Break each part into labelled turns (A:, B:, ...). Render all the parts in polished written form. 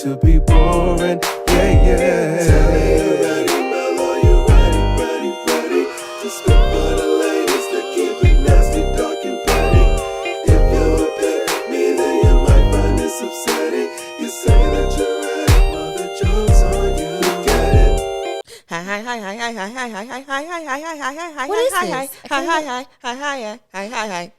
A: to be boring. Yeah, yeah. Tell me you ready, Mellow, you ready to spit for the ladies to keep it nasty, dark and petty. If you pick me, then you might find this upsetting. You say that you're ready, well the joke's on you. Get it?
B: Hi.
C: What is this?
B: Hi.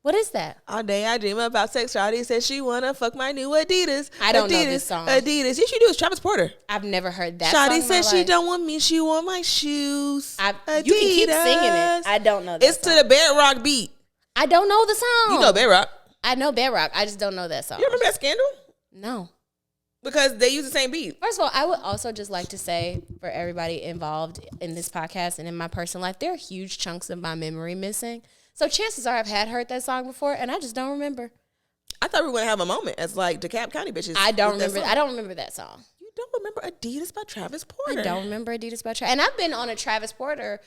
C: What is that?
B: All day I dream about sex. Shawty said she wanna fuck my new Adidas.
C: I don't know this song.
B: Adidas. Yes, you do. It's Travis Porter.
C: I've never heard that song.
B: Shawty said she don't want me. She want my shoes.
C: You can keep singing it. I don't know that
B: It's
C: song.
B: to the Bedrock beat.
C: I don't know the song.
B: You know Bedrock.
C: I know Bedrock. I just don't know that song.
B: You remember that Scandal?
C: No.
B: Because they use the same beat.
C: First of all, I would also just like to say for everybody involved in this podcast and in my personal life, there are huge chunks of my memory missing. So chances are I've heard that song before, and I just don't remember.
B: I thought we were going to have a moment as like DeKalb County bitches.
C: I don't remember that song.
B: You don't remember Adidas by Travis Porter?
C: I don't remember Adidas by Travis. And I've been on a Travis Porter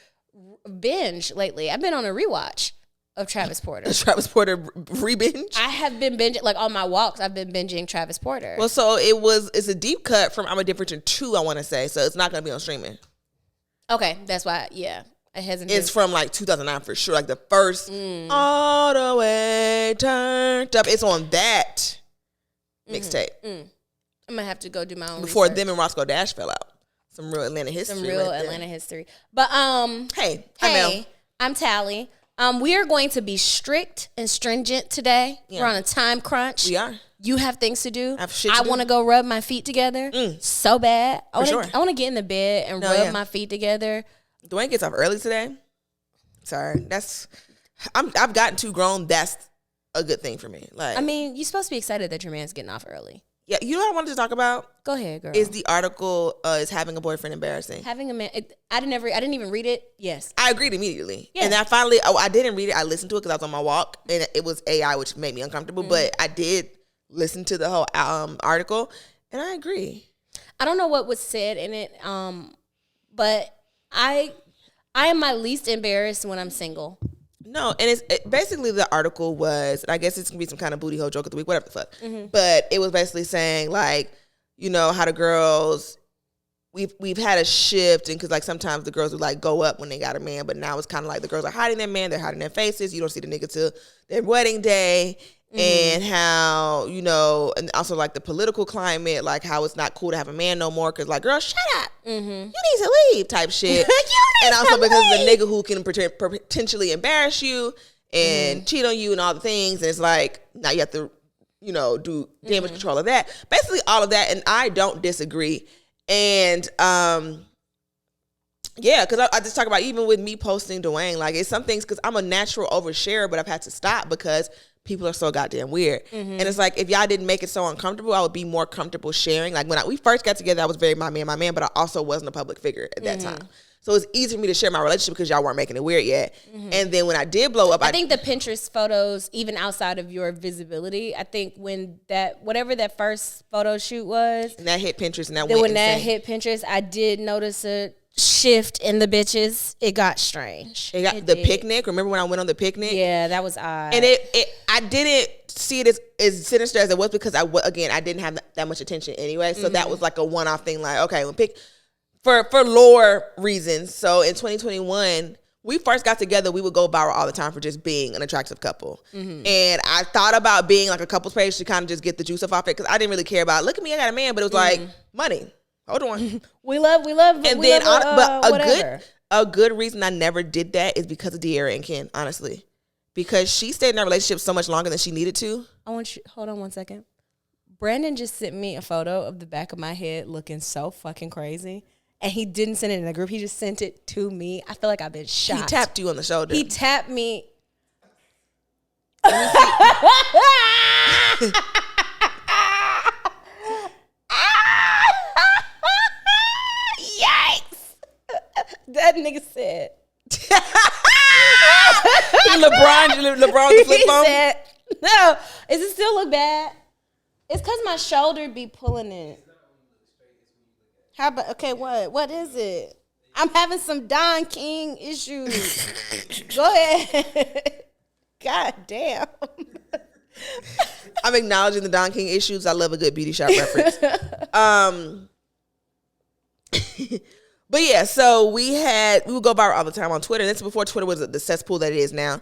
C: binge lately. I've been on a rewatch of Travis Porter.
B: Travis Porter re-binge?
C: I have been binging, like on my walks, I've been binging Travis Porter.
B: Well, so it's a deep cut from I'm a Different 2, I want to say. So it's not going to be on streaming.
C: Okay, that's why, yeah. It hasn't
B: It's from like 2009 for sure. Like the first all the way turned up. It's on that mixtape.
C: I'm going to have to go do my own
B: Before
C: research.
B: them and Roscoe Dash fell out. Some real Atlanta history.
C: Some real Atlanta history. But
B: Hey,
C: I'm Talley. We are going to be strict and stringent today.
B: Yeah.
C: We're on a time crunch.
B: We are.
C: You have things to do.
B: I have shit to do.
C: want to go rub my feet together so bad. I want to get in the bed and rub my feet together.
B: Dwayne gets off early today. Sorry, I've gotten too grown. That's a good thing for me. Like,
C: I mean, you're supposed to be excited that your man's getting off early.
B: yeah, you know what I wanted to talk about?
C: Go ahead, girl.
B: Is the article is having a boyfriend embarrassing?
C: Having a man? I didn't even read it. Yes,
B: I agreed immediately.
C: Yeah.
B: And I didn't read it. I listened to it because I was on my walk, and it was AI, which made me uncomfortable. But I did listen to the whole article, and I agree.
C: I don't know what was said in it, but I am my least embarrassed when I'm single.
B: No, and basically the article was, and I guess it's gonna be some kind of booty hole joke of the week, whatever the fuck. But it was basically saying like, you know, how the girls, we've had a shift, and because like sometimes the girls would like go up when they got a man, but now it's kind of like the girls are hiding their man, they're hiding their faces. You don't see the nigga till their wedding day. And how, you know, and also like the political climate, like how it's not cool to have a man no more because like, girl, shut up. You need to leave type shit. And also because of the nigga who can potentially embarrass you and cheat on you and all the things. And it's like, now you have to, you know, do damage control of that. Basically all of that. And I don't disagree. And, yeah, because I just talk about even with me posting Dwayne, like it's some things because I'm a natural oversharer, but I've had to stop because people are so goddamn weird. And it's like, if y'all didn't make it so uncomfortable, I would be more comfortable sharing. Like when we first got together, I was very my man, but I also wasn't a public figure at that time. So it's easy for me to share my relationship because y'all weren't making it weird yet. And then when I did blow up,
C: I think the Pinterest photos, even outside of your visibility, I think when whatever that first photo shoot was,
B: and that hit Pinterest and
C: that hit Pinterest, I did notice a shift in the bitches. It got strange.
B: It did. Picnic. Remember when I went on the picnic?
C: Yeah, that was odd.
B: And I didn't see it as sinister as it was because I didn't have that much attention anyway. So that was like a one-off thing. Like, okay, we'll pick for lore reasons. So in 2021, we first got together, we would go viral all the time for just being an attractive couple. And I thought about being like a couples page to kind of just get the juice off it because I didn't really care about, look at me, I got a man, but it was like money. Hold on.
C: we love,
B: and
C: we
B: then,
C: love,
B: but a good reason I never did that is because of De'Ara and Ken, honestly, because she stayed in that relationship so much longer than she needed to.
C: Hold on one second. Brandon just sent me a photo of the back of my head looking so fucking crazy, and he didn't send it in a group. He just sent it to me. I feel like I've been shot.
B: He tapped you on the shoulder.
C: He tapped me. That nigga said.
B: LeBron with the flip phone?
C: Said, no. Does it still look bad? It's because my shoulder be pulling it. How about, okay, what is it? I'm having some Don King issues. Go ahead. God damn.
B: I'm acknowledging the Don King issues. I love a good beauty shop reference. But yeah, so we would go viral all the time on Twitter. That's before Twitter was the cesspool that it is now.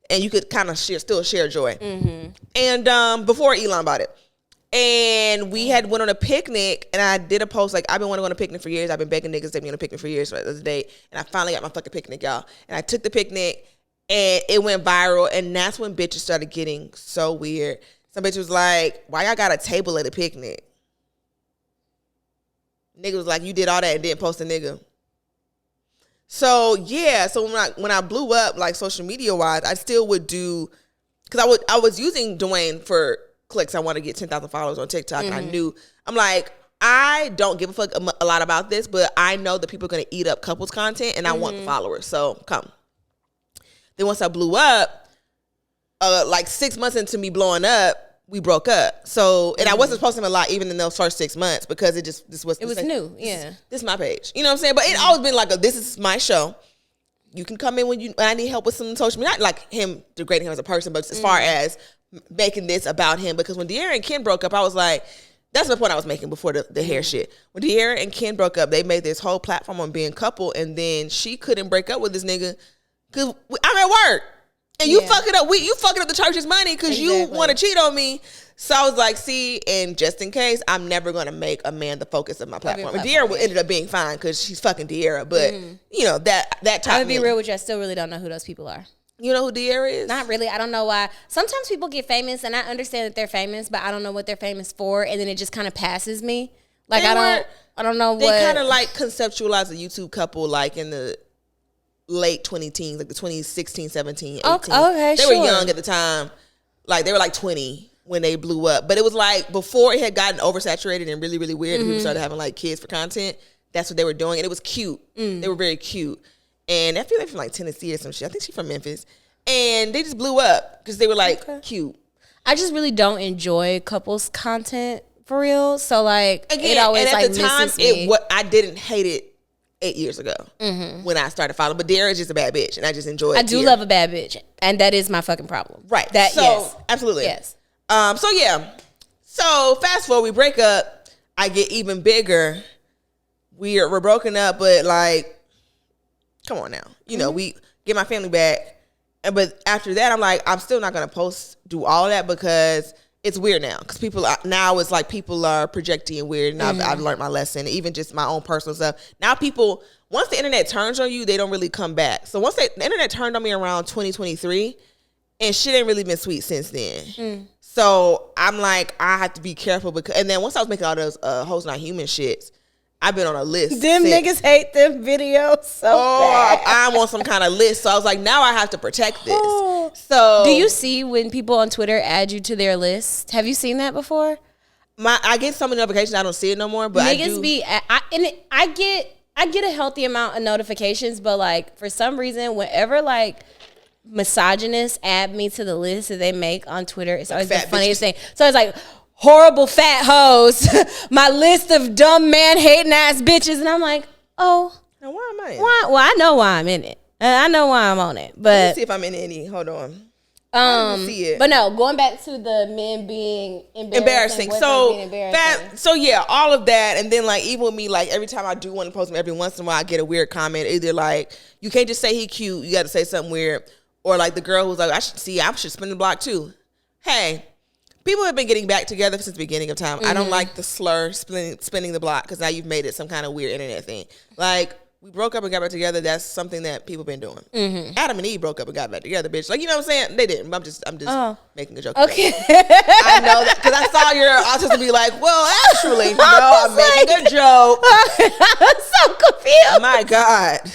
B: And you could kind of still share joy. And before Elon bought it. And we had went on a picnic, and I did a post like, I've been wanting to go on a picnic for years. I've been begging niggas to take me on a picnic for years. So that was the date. And I finally got my fucking picnic, y'all. And I took the picnic, and it went viral. And that's when bitches started getting so weird. Some bitch was like, why y'all got a table at a picnic? Nigga was like, you did all that and didn't post a nigga. So yeah, so when I blew up like social media wise, I still would do, because I was using Dwayne for clicks. I want to get 10,000 followers on TikTok. And I knew, I'm like, I don't give a fuck a lot about this, but I know that people are going to eat up couples content, and I want the followers. So come. Then once I blew up, like 6 months into me blowing up, we broke up. So, and I wasn't posting a lot even in those first 6 months, because it was
C: new. Yeah.
B: This is my page. You know what I'm saying? But it always been like, this is my show. You can come in when I need help with some social media. Not like him degrading him as a person, but as far as making this about him. Because when De'Ara and Ken broke up, I was like, that's the point I was making before the hair shit. When De'Ara and Ken broke up, they made this whole platform on being couple, and then she couldn't break up with this nigga because I'm at work. And you fucking up. You fucking up the church's money because you want to cheat on me. So I was like, see, and just in case, I'm never going to make a man the focus of my platform. And De'Ara ended up being fine because she's fucking De'Ara. But, you know, that type
C: I would be real with you. I still really don't know who those people are.
B: You know who De'Ara is?
C: Not really. I don't know why. Sometimes people get famous, and I understand that they're famous, but I don't know what they're famous for, and then it just kind of passes me. Like, I don't know what.
B: They kind of like conceptualized a YouTube couple like in the late 20-teens, like the 2016, 17, 18.
C: Okay,
B: they were young at the time. Like, they were like 20 when they blew up. But it was like before it had gotten oversaturated and really, really weird, and people started having like kids for content. That's what they were doing. And it was cute. They were very cute. And I feel like from like Tennessee or some shit. I think she's from Memphis. And they just blew up because they were like cute.
C: I just really don't enjoy couples content for real. So like,
B: again,
C: it always
B: and at
C: like
B: the time,
C: misses me.
B: I didn't hate it 8 years ago when I started following. But De'Ara is just a bad bitch, and I just enjoy it.
C: I do love a bad bitch, and that is my fucking problem.
B: Right.
C: That,
B: so,
C: yes.
B: Absolutely.
C: Yes.
B: So, yeah. So, fast forward, we break up. I get even bigger. We're broken up, but like, come on now. You know, we get my family back. But after that, I'm like, I'm still not going to do all that because it's weird now. Because now it's like people are projecting weird, and I've learned my lesson, even just my own personal stuff. Now people, once the internet turns on you, they don't really come back. So once the internet turned on me around 2023, and shit ain't really been sweet since then. So I'm like, I have to be careful. And then once I was making all those Hoes Not Human shits, I've been on a list.
C: Them niggas hate them videos so bad.
B: I'm on some kind of list. So I was like, now I have to protect this. So
C: do you see when people on Twitter add you to their list? Have you seen that before?
B: I get so many notifications, I don't see it no more. But
C: niggas I get a healthy amount of notifications, but like for some reason, whenever like misogynists add me to the list that they make on Twitter, it's always the funniest thing. So it's like, horrible fat hoes, my list of dumb man hating ass bitches, and I'm like, oh,
B: now why am I in it?
C: Well, I know why I'm in it. I know why I'm on it. But
B: let me see if I'm in any. Hold on. See it.
C: But no, going back to the men being embarrassing.
B: So yeah, all of that, and then like even with me, like every time I do want to post him, every once in a while I get a weird comment. Either like, you can't just say he cute, you got to say something weird, or like the girl who's like, I should spin the block too. Hey. People have been getting back together since the beginning of time. I don't like the slur spinning the block because now you've made it some kind of weird internet thing. Like, we broke up and got back together. That's something that people been doing. Adam and Eve broke up and got back together, bitch. Like, you know what I'm saying? They didn't. I'm just making a joke.
C: Okay.
B: I know that because I saw your autism be like, well, actually, no, I'm making a joke.
C: I'm so confused.
B: My God.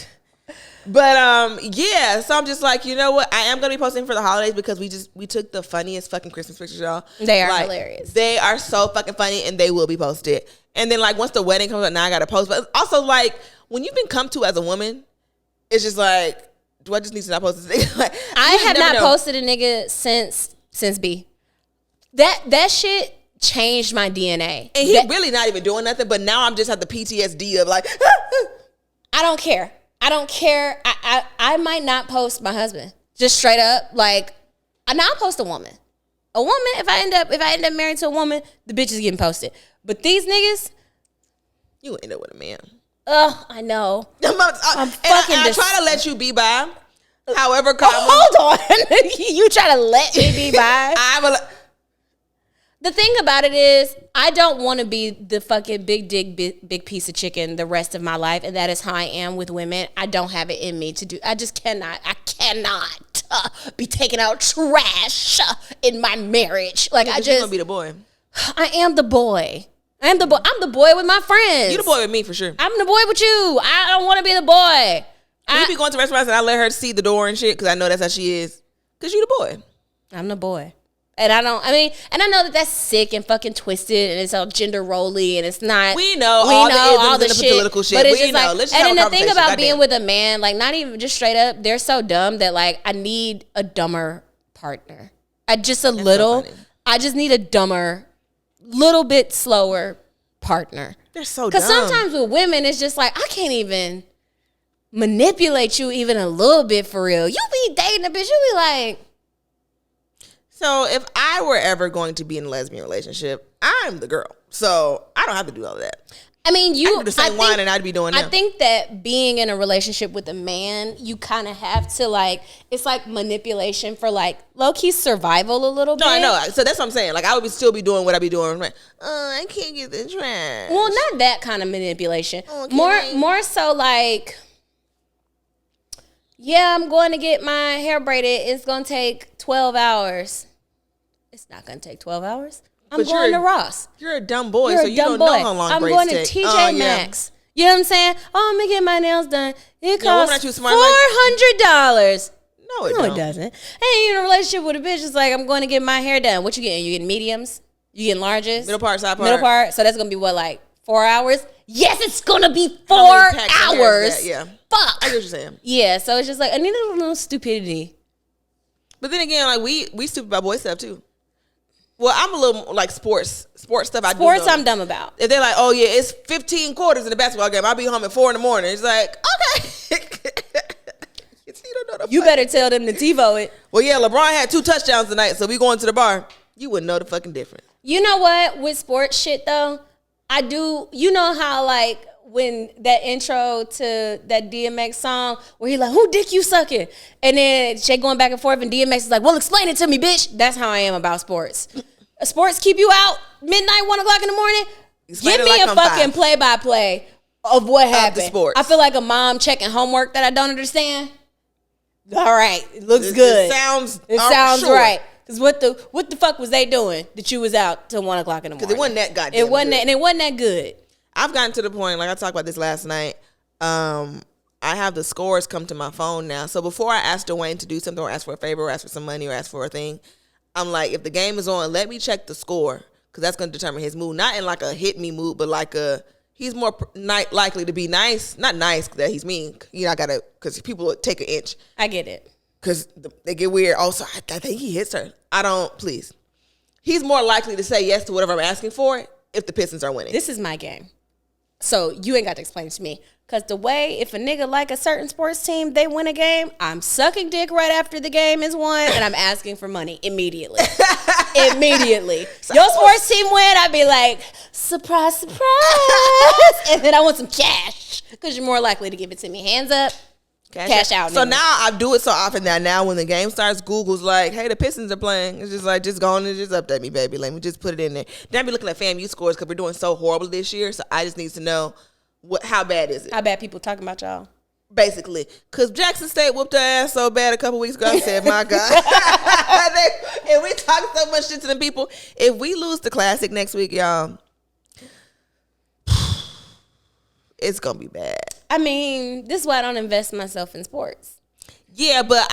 B: But yeah, so I'm just like, you know what? I am gonna be posting for the holidays because we took the funniest fucking Christmas pictures, y'all.
C: They are hilarious.
B: They are so fucking funny, and they will be posted. And then like once the wedding comes up, now I gotta post. But also like when you've been come to as a woman, it's just like, do I just need to not post this thing? Like,
C: I have not posted a nigga since B. That shit changed my DNA.
B: And he really not even doing nothing. But now I'm just have the PTSD of like,
C: I don't care. I might not post my husband. Just straight up. Like, now I'll post a woman. A woman, if I end up married to a woman, the bitch is getting posted. But these niggas,
B: You end up with a man.
C: I know. I'm
B: I try to let you be by. However,
C: hold on. You try to let me be by? The thing about it is, I don't want to be the fucking big dick, big piece of chicken the rest of my life, and that is how I am with women. I don't have it in me to do. I just cannot. I cannot be taking out trash in my marriage. Like
B: I just gonna be the boy.
C: I am the boy. I'm the boy with my friends.
B: You the boy with me for sure.
C: I'm the boy with you. I don't want to be the boy.
B: We be going to restaurants and I let her see the door and shit because I know that's how she is. Because you the boy.
C: I'm the boy. And I know that that's sick and fucking twisted and it's all gender roly and it's not.
B: We know all the shit, political shit.
C: But it's
B: we
C: just
B: know.
C: like,
B: Let's
C: and then the thing about being with a man, like not even just straight up, they're so dumb that like I need a dumber partner. I just need a dumber, little bit slower partner.
B: They're so dumb.
C: Because sometimes with women, it's just like I can't even manipulate you even a little bit for real. You be dating a bitch, you be like.
B: So if I were ever going to be in a lesbian relationship, I'm the girl. So I don't have to do all of that.
C: I mean,
B: I do the same wine and I'd be doing that.
C: I think that being in a relationship with a man, you kind of have to like, it's like manipulation for like low-key survival a little bit.
B: No, I know. So that's what I'm saying. Like I would still be doing what I be doing. Like, I can't get the trash.
C: Well, not that kind of manipulation. More so like, yeah, I'm going to get my hair braided. It's going to take 12 hours. It's not going to take 12 hours. I'm going to Ross.
B: You're a dumb boy, so you don't know how long braids
C: I'm going
B: take.
C: to TJ Maxx. You know what I'm saying? Oh, I'm going to get my nails done. It costs $400.
B: No,
C: it doesn't. Hey, you're in a relationship with a bitch. It's like, I'm going to get my hair done. What you getting? You getting mediums? You getting larges?
B: Middle part, side part.
C: Middle part. So that's going to be what, like 4 hours? Yes, it's going to be 4 hours.
B: Yeah.
C: Fuck.
B: I get what you're saying.
C: Yeah, so it's just like, I need a little stupidity.
B: But then again, like we stupid about boy stuff too. Well, I'm a little like sports stuff.
C: Sports, I'm dumb about.
B: If they're like, oh yeah, it's 15 quarters in the basketball game, I'll be home at 4 in the morning. It's like, okay.
C: You better tell them to TiVo it.
B: Well, yeah, LeBron had 2 touchdowns tonight, so we going to the bar. You wouldn't know the fucking difference.
C: You know what? With sports shit though, I do. You know how like when that intro to that DMX song where he like, who dick you sucking? And then Shay going back and forth and DMX is like, well, explain it to me, bitch. That's how I am about sports. Sports keep you out midnight, 1 o'clock in the morning. Give me a fucking play-by-play of what happened.
B: Sports.
C: I feel like a mom checking homework that I don't understand. All right, it looks good.
B: It sounds
C: sure. Right. Because what the fuck was they doing that you was out till 1 o'clock in the morning?
B: Because it wasn't that goddamn
C: It wasn't
B: good.
C: that, and it wasn't that good.
B: I've gotten to the point, like I talked about this last night, I have the scores come to my phone now. So before I ask Dwayne to do something or ask for a favor or ask for some money or ask for a thing, I'm like, if the game is on, let me check the score because that's going to determine his mood. Not in like a hit me mood, but like he's more likely to be nice. Not nice that he's mean. You know, I got to, because people will take an inch.
C: I get it.
B: Because they get weird. Also, I think he hits her. Please. He's more likely to say yes to whatever I'm asking for if the Pistons are winning.
C: This is my game. So you ain't got to explain it to me. Because the way, if a nigga like a certain sports team, they win a game, I'm sucking dick right after the game is won, and I'm asking for money immediately. Immediately. Your sports team win, I'd be like, surprise, surprise. And then I want some cash. Because you're more likely to give it to me. Hands up. Cash out.
B: So now I do it so often that now when the game starts, Google's like, hey, the Pistons are playing. It's just like, just go on and just update me, baby. Let me just put it in there. Then I be looking at FAMU scores because we're doing so horrible this year. So I just need to know how bad is it?
C: How bad people talking about y'all?
B: Basically. Because Jackson State whooped her ass so bad a couple weeks ago. I said, my God. And we talk so much shit to them people. If we lose the Classic next week, y'all, it's going to be bad.
C: I mean, this is why I don't invest myself in sports.
B: Yeah, but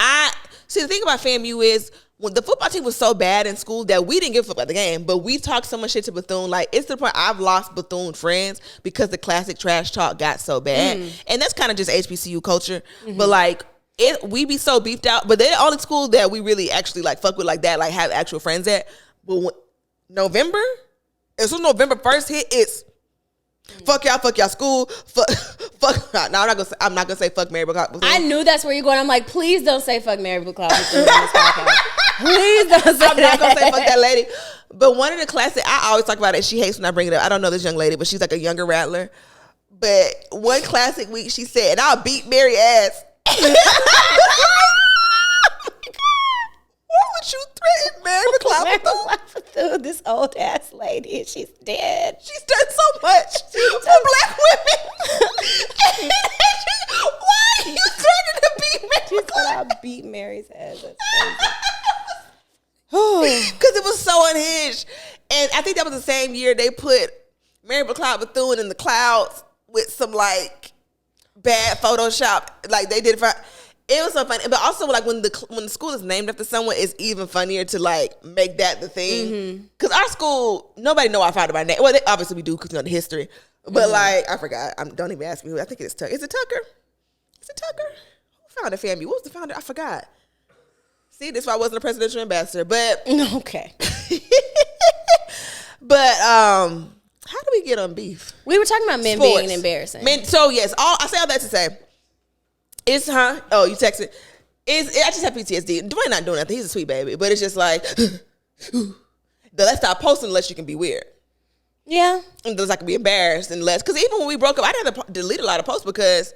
B: the thing about FAMU is when the football team was so bad in school that we didn't give a fuck about the game, but we talked so much shit to Bethune. Like, it's to the point I've lost Bethune friends because the Classic trash talk got so bad. And that's kind of just HBCU culture. But like, we be so beefed out. But they're the only school that we really actually like fuck with like that, like have actual friends at. But when November 1st hit, it's fuck y'all school. Fuck. No, I'm not gonna say fuck Mary McLeod.
C: I knew that's where you're going. I'm like, please don't say fuck Mary McLeod. Please don't say
B: I'm not gonna say
C: that.
B: fuck that lady. But one of the classic, I always talk about it. She hates when I bring it up. I don't know this young lady, but she's like a younger rattler. But one classic week she said, and I'll beat Mary ass. Why would you threaten Mary McLeod?
C: This old ass lady, and she's dead.
B: She's done so much for black women. Why are you threatening to beat Mary
C: She said,
B: McLeod?
C: I'll beat Mary's ass. That's crazy.
B: Because it was so unhinged. And I think that was the same year they put Mary McLeod Bethune in the clouds with some like bad Photoshop. Like they did for. It was so funny. But also like when the school is named after someone, it's even funnier to like make that the thing. Because our school, nobody know our father by name. Well, obviously we do because you know the history. But like, I forgot. Don't even ask me who. I think it's Tucker. Is it Tucker? Is it Tucker? Who founded FAMU? What was the founder? I forgot. See, this is why I wasn't a presidential ambassador. But
C: Okay.
B: but how do we get on beef?
C: We were talking about men
B: Sports.
C: being embarrassing.
B: Men, so yes, I say all that to say, it's oh, you texted. I just have PTSD. Dwayne not doing nothing. He's a sweet baby, but it's just like, let's stop posting unless you can be weird.
C: Yeah.
B: Unless I can be embarrassed unless, because even when we broke up, I had to delete a lot of posts because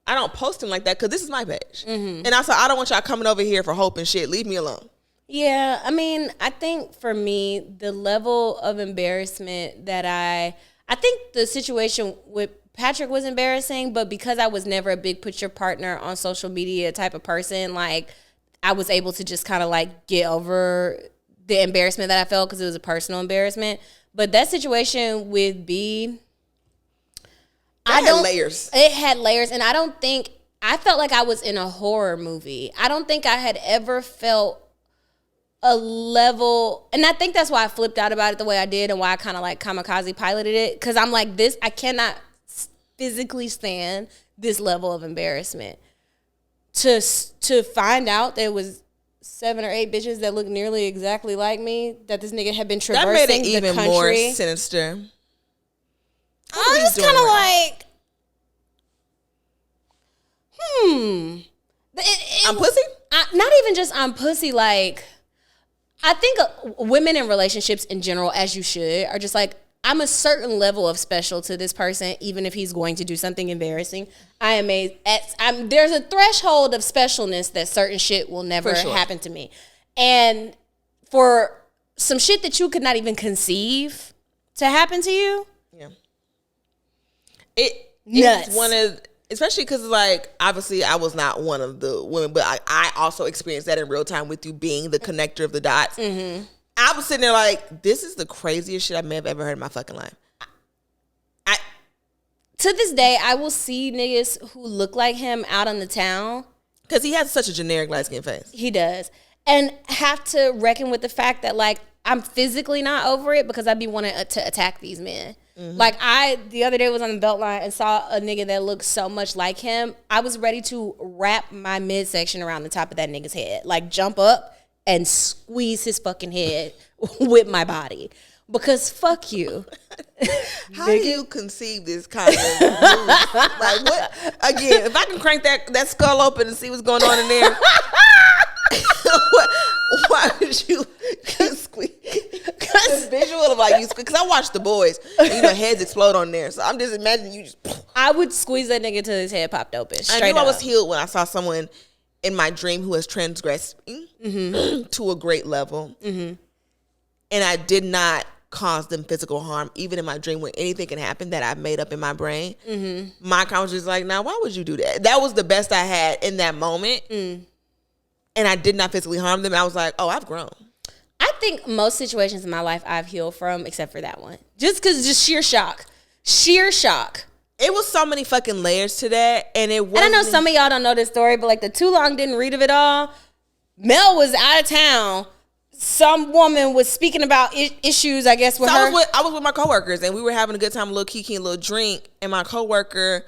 B: I don't post them like that because this is my page. And I said, I don't want y'all coming over here for hope and shit. Leave me alone.
C: Yeah, I mean, I think for me, the level of embarrassment that I think the situation with Patrick was embarrassing, but because I was never a big put your partner on social media type of person, like I was able to just kind of like get over the embarrassment that I felt because it was a personal embarrassment. But that situation with B,
B: It had layers.
C: It had layers, and I felt like I was in a horror movie. I don't think I had ever felt a level, and I think that's why I flipped out about it the way I did and why I kind of like kamikaze piloted it, because I'm like, I cannot physically stand this level of embarrassment. To find out there was 7 or 8 bitches that look nearly exactly like me, that this nigga had been traversing
B: That made it
C: the
B: even
C: country.
B: more sinister.
C: I was kind of like,
B: I'm pussy?
C: Not even just I'm pussy, like, I think women in relationships in general, as you should, are just like, I'm a certain level of special to this person, even if he's going to do something embarrassing. There's a threshold of specialness that certain shit will never happen to me. And for some shit that you could not even conceive to happen to you.
B: Yeah. It's one of, especially because like, obviously I was not one of the women, but I also experienced that in real time with you being the connector of the dots. I was sitting there like, this is the craziest shit I may have ever heard in my fucking life.
C: To this day, I will see niggas who look like him out on the town.
B: Because he has such a generic light skin face.
C: He does. And have to reckon with the fact that like, I'm physically not over it because I'd be wanting to attack these men. Like the other day was on the Beltline and saw a nigga that looked so much like him. I was ready to wrap my midsection around the top of that nigga's head. Like jump up and squeeze his fucking head with my body. Because fuck you.
B: How do you conceive this kind of move? Like what? Again, if I can crank that skull open and see what's going on in there, why would you squeeze? The visual of like you squeeze, because I watched The Boys, and heads explode on there. So I'm just imagining you just.
C: I would squeeze that nigga till his head popped open.
B: I knew I was healed when I saw someone in my dream who was transgressing to a great level, and I did not cause them physical harm, even in my dream when anything can happen that I've made up in my brain. My conscience was like, "Now, why would you do that?" That was the best I had in that moment, and I did not physically harm them. I was like, "Oh, I've grown."
C: I think most situations in my life I've healed from, except for that one, just sheer shock.
B: It was so many fucking layers to that, and it was.
C: And I know some of y'all don't know this story, but like the too long didn't read of it all. Mel was out of town. Some woman was speaking about issues, I guess, with her.
B: I was with my coworkers, and we were having a good time, a little kiki, and a little drink. And my coworker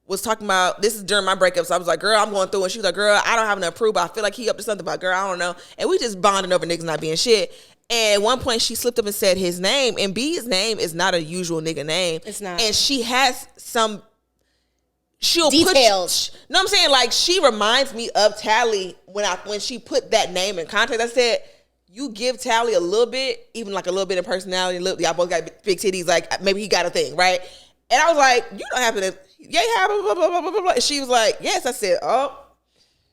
B: was talking about, this is during my breakup, so I was like, girl, I'm going through. And she was like, girl, I don't have enough proof, but I feel like he up to something. But girl, I don't know. And we just bonding over niggas not being shit. And at one point, she slipped up and said his name. And B's name is not a usual nigga name.
C: It's not.
B: And she has some...
C: Details.
B: No, I'm saying, like, she reminds me of Talley when she put that name in context. I said, you give Talley a little bit, even like a little bit of personality. Y'all both got big titties. Like maybe he got a thing, right? And I was like, you don't have to. Yeah, blah, blah, blah, blah, blah, blah. And she was like, yes. I said, oh,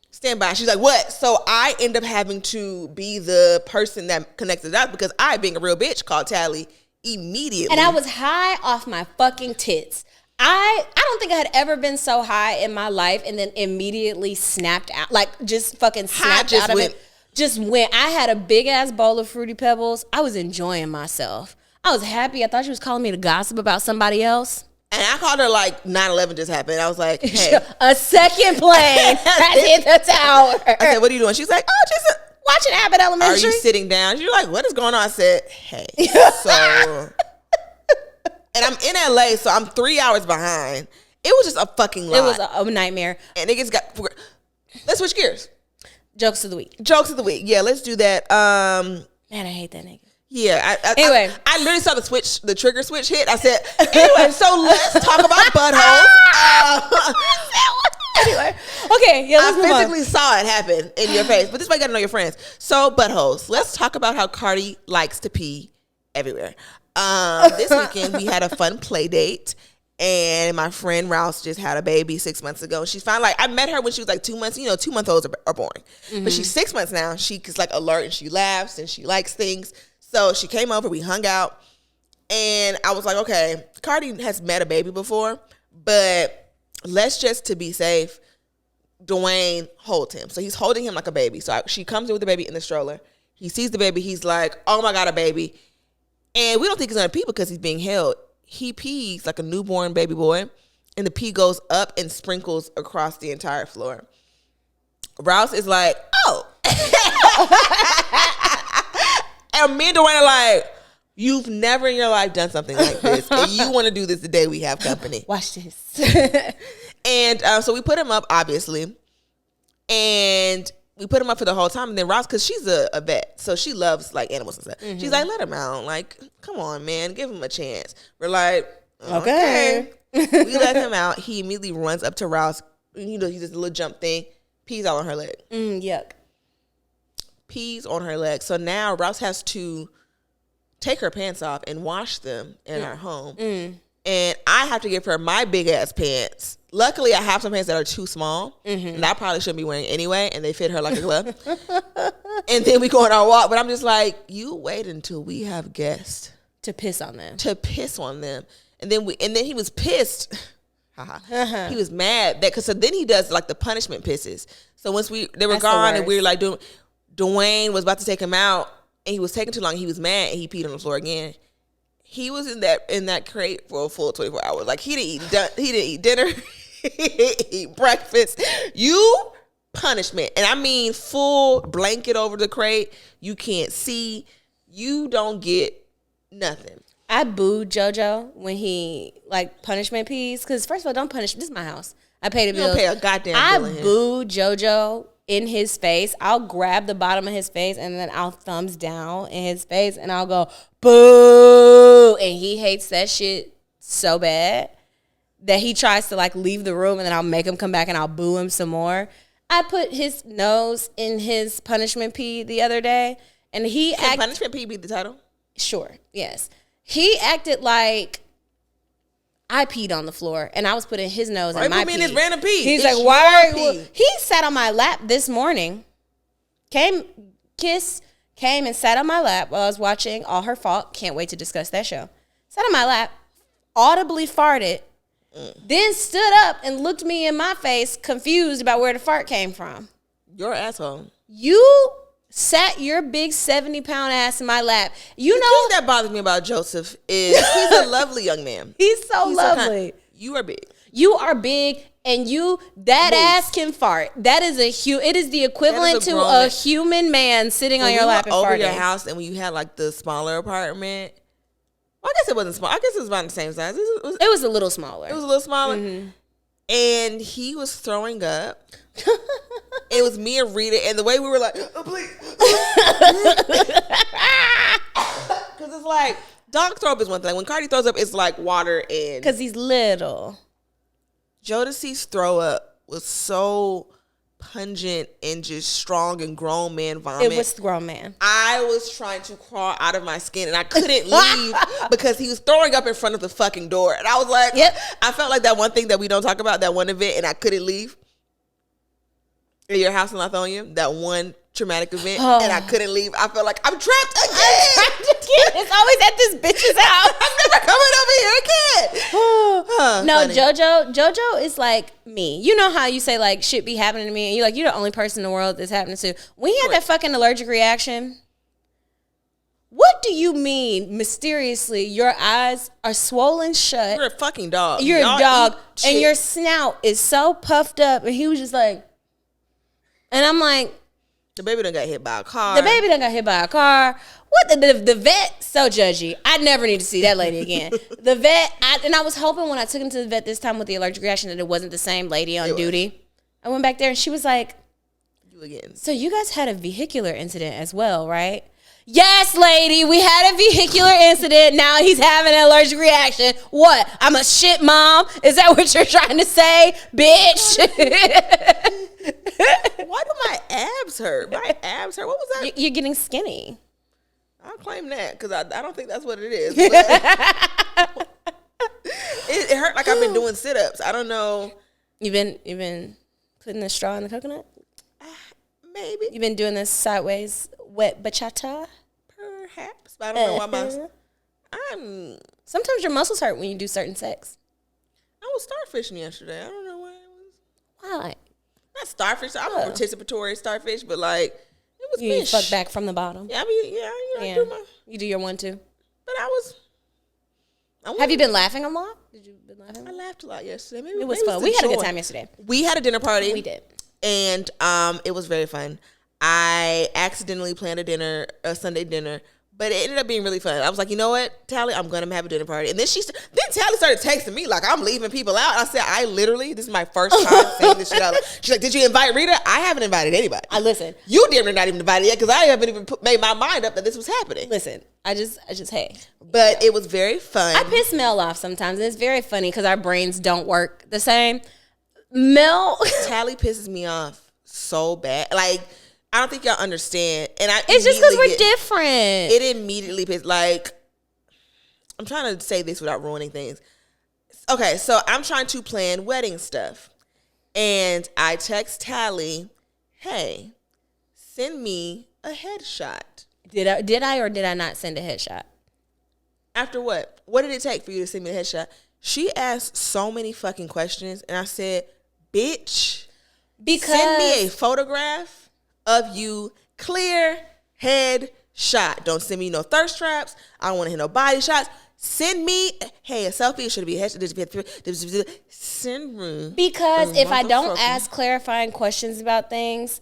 B: stand by. She's like, what? So I end up having to be the person that connects the dots because I, being a real bitch, called Talley immediately.
C: And I was high off my fucking tits. I don't think I had ever been so high in my life and then immediately snapped out. Like, just fucking snapped out of it. Just went. I had a big-ass bowl of Fruity Pebbles. I was enjoying myself. I was happy. I thought she was calling me to gossip about somebody else.
B: And I called her like 9/11 just happened. I was like, hey.
C: A second plane had hit the tower.
B: I said, what are you doing? She's like, oh, just
C: watching Abbott Elementary.
B: Are you sitting down? She's like, what is going on? I said, hey. So, and I'm in LA, so I'm 3 hours behind. It was just a fucking lot.
C: It was a nightmare.
B: And niggas got, let's switch gears.
C: Jokes of the week.
B: Jokes of the week. Yeah, let's do that.
C: Man, I hate that nigga.
B: Yeah.
C: Anyway.
B: I literally saw the trigger switch hit. I said, anyway, so let's talk about buttholes.
C: Anyway. Okay. Yeah, let's
B: I physically saw it happen in your face. But this way you got to know your friends. So buttholes. Let's talk about how Cardi likes to pee everywhere. This weekend we had a fun play date. And my friend Rouse just had a baby 6 months ago. She's fine. Like, I met her when she was like 2 months. You know, 2-month-olds are boring. Mm-hmm. But she's 6 months now. She's like alert and she laughs and she likes things. So she came over. We hung out. And I was like, okay, Cardi has met a baby before. But let's just, to be safe, Dwayne holds him. So he's holding him like a baby. So she comes in with the baby in the stroller. He sees the baby. He's like, oh my God, a baby. And we don't think he's going to pee because he's being held. He pees like a newborn baby boy, and the pee goes up and sprinkles across the entire floor. Rouse is like, oh. And me and Dwayne are like, you've never in your life done something like this, and you want to do this the day we have company.
C: Watch this.
B: And so we put him up, obviously, and we put him up for the whole time. And then Rouse, because she's a vet, so she loves like animals and stuff. Mm-hmm. She's like, let him out. Like, come on, man, give him a chance. We're like, okay. We let him out. He immediately runs up to Rouse. You know, he does a little jump thing. Pees all on her leg.
C: Yuck.
B: Pees on her leg. So now Rouse has to take her pants off and wash them in our home. And I have to give her my big ass pants. Luckily, I have some pants that are too small, and I probably shouldn't be wearing anyway, and they fit her like a glove. And then we go on our walk, but I'm just like, you wait until we have guests
C: to piss on them.
B: And then he was pissed. He was mad that so then he does like the punishment pisses. So once they were gone and we were like doing, Dwayne was about to take him out, and he was taking too long. He was mad and he peed on the floor again. He was in that crate for a full 24 hours. Like he didn't eat dinner. He didn't eat breakfast. You punishment. And I mean full blanket over the crate. You can't see. You don't get nothing.
C: I booed JoJo when he like punishment pees. Because first of all, don't punish. This is my house. I pay the bills.
B: You don't pay a goddamn bill.
C: I booed JoJo in his face. I'll grab the bottom of his face and then I'll thumbs down in his face and I'll go, boo. And he hates that shit so bad that he tries to like leave the room, and then I'll make him come back and I'll boo him some more. I put his nose in his punishment pee the other day, and he
B: Can punishment pee be the title?
C: Sure, yes. He acted like I peed on the floor, and I was putting his nose in my pee.
B: His random pee.
C: He's
B: it's
C: like, why?
B: Pee.
C: He sat on my lap this morning, came and sat on my lap while I was watching All Her Fault. Can't wait to discuss that show. Sat on my lap, audibly farted, then stood up and looked me in my face, confused about where the fart came from.
B: You're an asshole.
C: You sat your big 70-pound ass in my lap.
B: The thing that bothers me about Joseph is he's a lovely young man.
C: He's lovely.
B: You are big.
C: You are big, and that ass can fart. That is it is the equivalent to a human man sitting on your lap and farting.
B: Over your house, and when you had like the smaller apartment, well, I guess it wasn't small. I guess it was about the same size.
C: It was a little smaller.
B: It was a little smaller, and he was throwing up. It was me and Rita, and the way we were like, oh, please, because it's like dog throw up is one thing. When Cardi throws up, it's like water and
C: because he's little.
B: Jodeci's throw up was so pungent and just strong and grown man vomit.
C: It was grown man.
B: I was trying to crawl out of my skin and I couldn't leave because he was throwing up in front of the fucking door. And I was like,
C: Yep.
B: I felt like that one thing that we don't talk about, that one event, and I couldn't leave. At your house in Lithonia, that one traumatic event, and I couldn't leave. I felt like I'm trapped again.
C: It's always at this bitch's house.
B: I'm never coming over here again.
C: No,
B: Funny.
C: JoJo is like me. You know how you say like shit be happening to me, and you're like, you're the only person in the world that's happening to. When you had that fucking allergic reaction, what do you mean mysteriously your eyes are swollen shut?
B: You're a fucking dog.
C: You're
B: Y'all
C: a dog,
B: eat
C: and
B: shit.
C: your snout is so puffed up, and he was just like, and I'm like,
B: The baby done got hit by a car.
C: the baby done got hit by a car. What the vet, so judgy. I never need to see that lady again. The vet, I was hoping when I took him to the vet this time with the allergic reaction that it wasn't the same lady on duty. I went back there and she was like,
B: You again.
C: so you guys had a vehicular incident as well, right? Yes, lady, we had a vehicular incident. Now he's having an allergic reaction. What? I'm a shit mom? Is that what you're trying to say, bitch?
B: Why do my abs hurt? My abs hurt. What was that?
C: You're getting skinny.
B: I'll claim that because I don't think that's what it is. But it hurt like I've been doing sit-ups. I don't know.
C: You've been putting the straw in the coconut?
B: Maybe.
C: You've been doing this sideways wet bachata?
B: Perhaps. But I don't know why
C: Sometimes your muscles hurt when you do certain sex.
B: I was starfishing yesterday. I don't know why it was.
C: Why?
B: Not starfish. I'm a participatory starfish, but like it was
C: You
B: fish.
C: fuck back from the bottom.
B: Yeah, I mean, I do my.
C: You do your 1-2.
B: But I
C: Have you been laughing a lot? Did you been laughing?
B: I laughed a lot yesterday. Maybe
C: It was
B: maybe
C: fun.
B: it's
C: We
B: the
C: had a good
B: joy.
C: time yesterday.
B: We had a dinner party.
C: We did.
B: And it was very fun. I accidentally planned a Sunday dinner, but it ended up being really fun. I was like, you know what, Talley, I'm gonna have a dinner party. And then Talley started texting me like I'm leaving people out. I said, this is my first time saying this shit out. She's like, did you invite Rita? I haven't invited anybody.
C: Listen.
B: You damn near not even invited yet because I haven't even made my mind up that this was happening.
C: Listen, I just hey.
B: But it was very fun.
C: I piss Mel off sometimes, and it's very funny because our brains don't work the same. Mel,
B: Talley pisses me off so bad. Like, I don't think y'all understand. And
C: it's just because we're different.
B: It immediately pisses. Like, I'm trying to say this without ruining things. Okay, so I'm trying to plan wedding stuff. And I text Talley, hey, send me a headshot.
C: Did I or did I not send a headshot?
B: After what? What did it take for you to send me a headshot? She asked so many fucking questions. And I said, bitch, send me a photograph of you, clear head shot. Don't send me no thirst traps. I don't want to hear no body shots. Send me, hey, a selfie. Should it be a headshot? Send me.
C: Because if I don't ask clarifying questions about things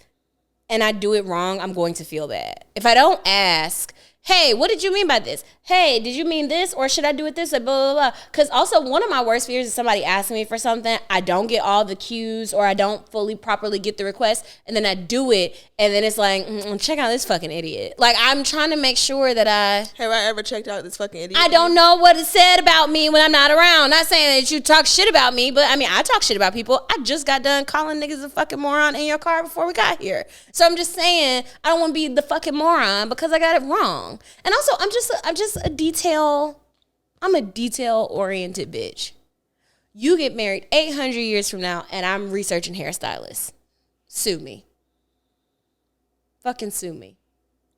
C: and I do it wrong, I'm going to feel bad. If I don't ask, hey, what did you mean by this? Hey, did you mean this? Or should I do it this way? Blah, blah, blah. Because also one of my worst fears is somebody asking me for something. I don't get all the cues or I don't fully properly get the request. And then I do it. And then it's like, check out this fucking idiot. Like, I'm trying to make sure that
B: Have I ever checked out this fucking idiot?
C: I don't know what it said about me when I'm not around. Not saying that you talk shit about me, but I mean, I talk shit about people. I just got done calling niggas a fucking moron in your car before we got here. So I'm just saying, I don't want to be the fucking moron because I got it wrong. And also, I'm a detail-oriented bitch. You get married 800 years from now, and I'm researching hairstylists. Sue me. Fucking sue me.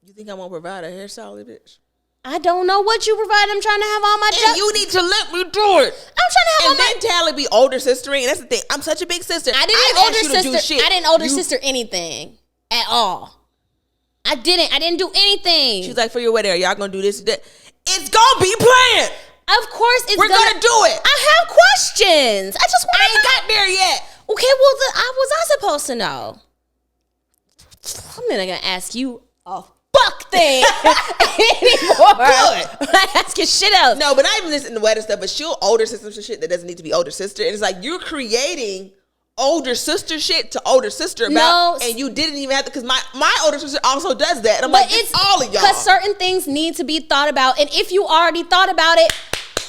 B: You think I won't provide a hairstyle, bitch?
C: I don't know what you provide. I'm trying to have all my
B: And you need to let me do it.
C: I'm trying to have all my...
B: And then Talley be older sistering. And that's the thing. I'm such a big sister.
C: I didn't older sister anything at all. I didn't do anything.
B: She's like, for your wedding, are y'all gonna do this? That? It's gonna be planned.
C: Of course,
B: We're gonna do it.
C: I have questions. I just want to
B: ain't got there yet.
C: Okay, well, was I supposed to know? I'm not gonna ask you a fuck thing anymore. I ask you shit else.
B: No, but not even this in the wedding stuff. But she'll older sister some shit that doesn't need to be older sister. And it's like you're creating older sister shit to older sister about, and you didn't even have to, because my older sister also does that. And I'm like, it's all of y'all.
C: Because certain things need to be thought about, and if you already thought about it,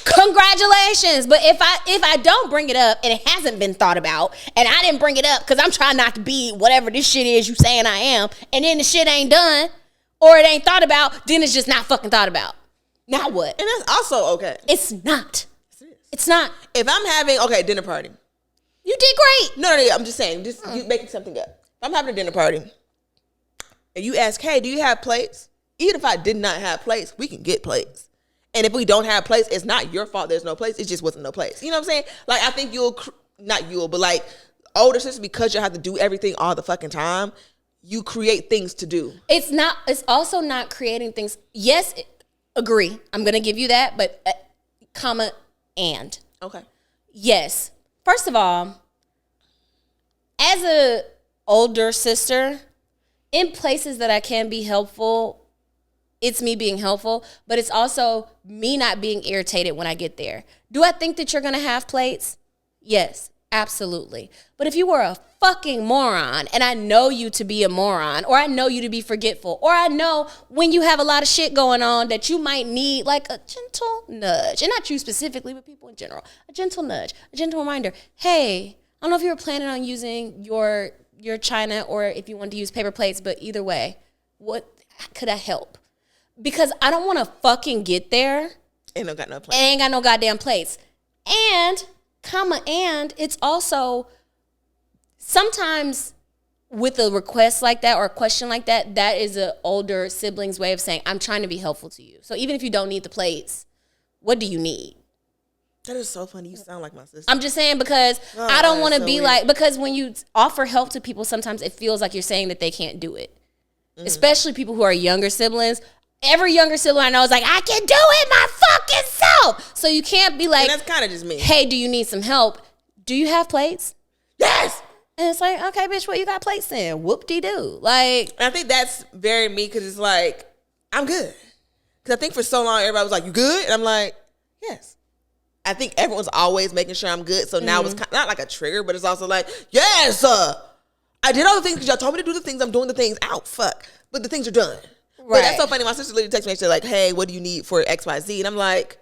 C: congratulations. But if I don't bring it up and it hasn't been thought about, and I didn't bring it up because I'm trying not to be whatever this shit is you saying I am, and then the shit ain't done or it ain't thought about, then it's just not fucking thought about. Now what?
B: And that's also okay.
C: It's not. It's not.
B: If I'm having dinner party.
C: You did great.
B: No, I'm just saying, you making something up. If I'm having a dinner party and you ask, hey, do you have plates? Even if I did not have plates, we can get plates. And if we don't have plates, it's not your fault there's no plates. It just wasn't no plates. You know what I'm saying? Like, I think but like older sisters, because you have to do everything all the fucking time, you create things to do.
C: It's also not creating things. Yes, agree. I'm going to give you that, but comma and.
B: Okay.
C: Yes. First of all, as a older sister, in places that I can be helpful, it's me being helpful, but it's also me not being irritated when I get there. Do I think that you're going to have plates? Yes, absolutely. But if you were a fucking moron, and I know you to be a moron, or I know you to be forgetful, or I know when you have a lot of shit going on that you might need like a gentle nudge, and not you specifically, but people in general, a gentle nudge, a gentle reminder, hey, I don't know if you were planning on using your china or if you wanted to use paper plates, but either way, what could I help? Because I don't want to fucking get there.
B: Ain't got no plates.
C: Ain't got no goddamn plates. And it's also sometimes with a request like that or a question like that, that is an older sibling's way of saying, I'm trying to be helpful to you. So even if you don't need the plates, what do you need?
B: That is so funny. You sound like my sister.
C: I'm just saying because I don't want to be weird. Because when you offer help to people, sometimes it feels like you're saying that they can't do it. Mm-hmm. Especially people who are younger siblings. Every younger sibling I know is like, I can do it my fucking self. So you can't be like,
B: and that's kind of just me.
C: Hey, do you need some help? Do you have plates?
B: Yes.
C: And it's like, okay, bitch, what you got plates in? Whoop-de-doo. Like,
B: and I think that's very me because it's like, I'm good. Because I think for so long, everybody was like, you good? And I'm like, yes. I think everyone's always making sure I'm good. So now it's kind of, not like a trigger, but it's also like, yes, I did all the things because y'all told me to do the things. I'm doing the things. Ow, fuck. But the things are done. Right. But that's so funny. My sister literally texted me and she's like, hey, what do you need for XYZ? And I'm like,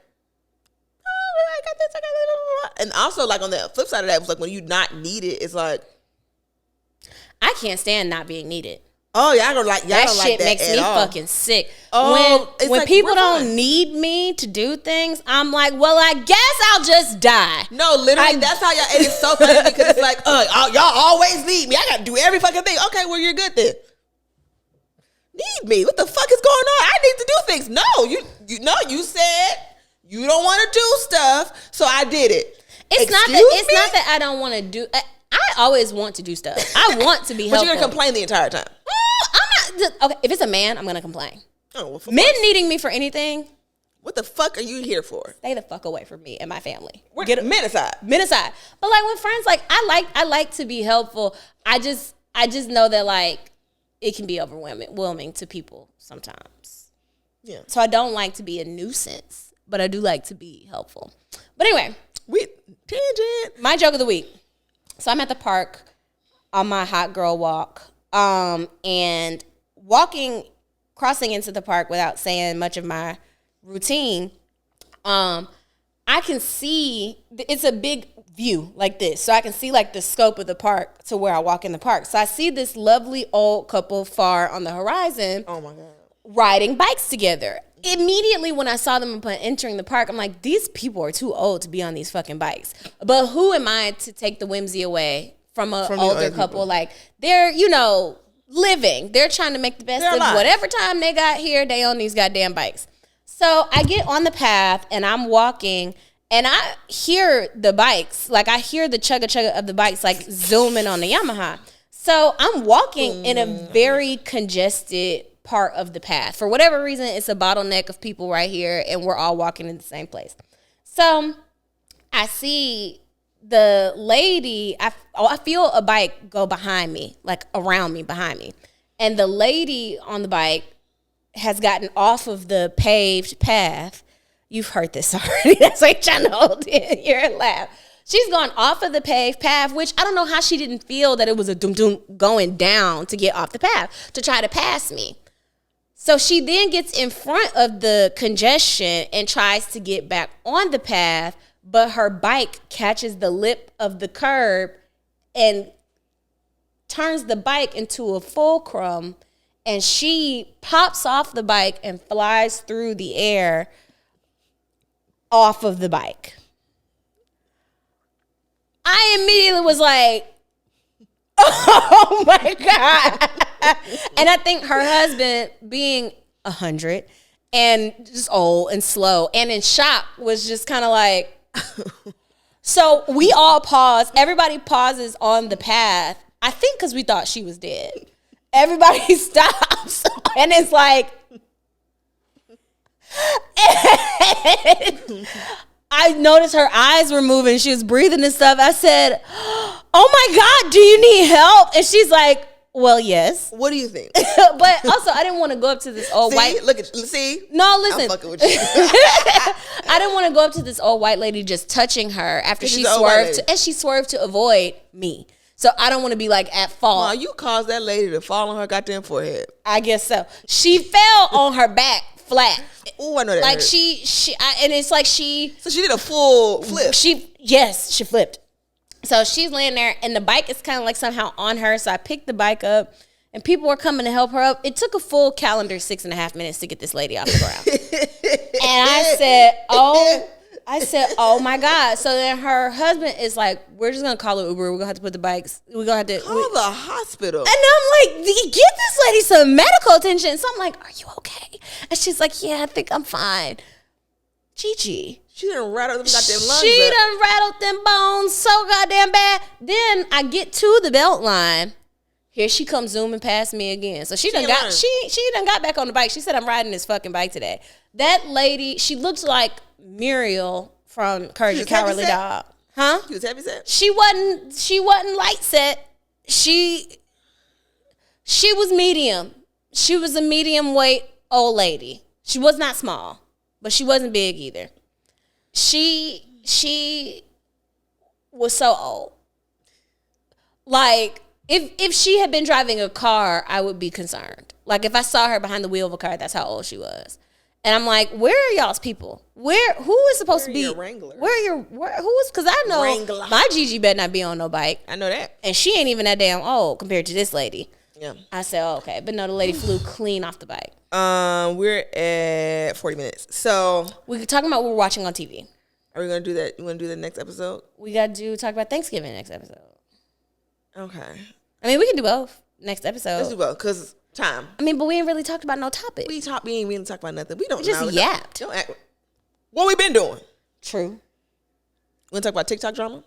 B: oh, I got this, I got this. And also, like, on the flip side of that, it was like, when you not need it, it's like,
C: I can't stand not being needed.
B: Oh, y'all don't like
C: that
B: don't
C: shit
B: like that
C: makes me
B: all.
C: Fucking sick.
B: Oh,
C: when
B: like,
C: people don't need me to do things, I'm like, well, I guess I'll just die.
B: No, literally, that's how y'all. And it's so funny because it's like, y'all always need me. I got to do every fucking thing. Okay, well, you're good then. Need me? What the fuck is going on? I need to do things. No, you said you don't want to do stuff, so I did it.
C: It's not that I don't want to do. I always want to do stuff. I want to be helpful.
B: But you're gonna complain the entire time.
C: I'm not. Okay, if it's a man, I'm gonna complain.
B: Oh, well,
C: men needing me for anything.
B: What the fuck are you here for?
C: Stay the fuck away from me and my family.
B: Get men aside.
C: Men aside. But like with friends, like I like to be helpful. I just know that like it can be overwhelming to people sometimes. Yeah. So I don't like to be a nuisance, but I do like to be helpful. But anyway,
B: tangent.
C: My joke of the week. So I'm at the park on my hot girl walk, and crossing into the park without saying much of my routine. I can see it's a big view like this, so I can see like the scope of the park to where I walk in the park. So I see this lovely old couple far on the horizon.
B: Oh my God.
C: Riding bikes together. Immediately when I saw them upon entering the park, I'm like, these people are too old to be on these fucking bikes. But who am I to take the whimsy away from an older couple? Like, they're, living. They're trying to make the best of whatever time they got here. They own these goddamn bikes. So I get on the path and I'm walking and I hear the bikes. Like, I hear the chugga-chugga of the bikes, like, zooming on the Yamaha. So I'm walking in a very congested part of the path. For whatever reason, it's a bottleneck of people right here and we're all walking in the same place. So I see the lady, I feel a bike go behind me, like around me, behind me. And the lady on the bike has gotten off of the paved path. You've heard this already. That's why you're trying to hold in here and laugh. She's gone off of the paved path, which I don't know how she didn't feel that it was a doom-doom going down to get off the path to try to pass me. So she then gets in front of the congestion and tries to get back on the path, but her bike catches the lip of the curb and turns the bike into a fulcrum, and she pops off the bike and flies through the air off of the bike. I immediately was like, oh my God. And I think her husband, being 100 and just old and slow and in shock, was just kind of like, so we all pause. Everybody pauses on the path. I think because we thought she was dead. Everybody stops. And it's like, I noticed her eyes were moving. She was breathing and stuff. I said, oh my God, do you need help? And she's like, well, yes.
B: What do you think?
C: But also, I didn't want to go up to this old white.
B: Look at see.
C: No, listen.
B: I'm fucking with you.
C: I didn't want to go up to this old white lady just touching her after she swerved, and she swerved to avoid me. So I don't want to be like at fault.
B: Wow, you caused that lady to fall on her goddamn forehead.
C: I guess so. She fell on her back flat.
B: Oh, I know that.
C: Like
B: hurt.
C: and it's like she.
B: So she did a full flip.
C: She flipped. So she's laying there, and the bike is kind of like somehow on her. So I picked the bike up, and people were coming to help her up. It took a full calendar 6.5 minutes to get this lady off the ground. And I said, oh my God. So then her husband is like, we're just going to call an Uber. We're going to have to put the bikes. We're going to have to
B: call the hospital.
C: And I'm like, get this lady some medical attention. So I'm like, are you okay? And she's like, yeah, I think I'm fine. Gigi.
B: She done rattled them goddamn lungs.
C: She done rattled them bones so goddamn bad. Then I get to the belt line. Here she comes zooming past me again. So she done got back on the bike. She said, I'm riding this fucking bike today. That lady, she looks like Muriel from Courage the Cowardly Dog. Huh?
B: She was heavy set?
C: She wasn't light set. She was medium. She was a medium weight old lady. She was not small, but she wasn't big either. She was so old. Like, if she had been driving a car, I would be concerned. Like, if I saw her behind the wheel of a car, that's how old she was. And I'm like, where are y'all's people? Who is supposed to be?
B: Your Wrangler?
C: Because I know
B: Wrangler.
C: My Gigi better not be on no bike.
B: I know that.
C: And she ain't even that damn old compared to this lady.
B: Yeah.
C: I said, oh, okay. But no, the lady flew clean off the bike.
B: We're at 40 minutes. So
C: we're talking about what we're watching on TV.
B: Are we going to do that? You want to do the next episode?
C: We got to talk about Thanksgiving next episode.
B: Okay.
C: I mean, we can do both next episode.
B: Let's do both, because time.
C: I mean, but we ain't really talked about no topic.
B: We ain't really talk about nothing. We don't
C: just
B: know.
C: Yapped.
B: Don't act. What we been doing?
C: True.
B: We want to talk about TikTok drama?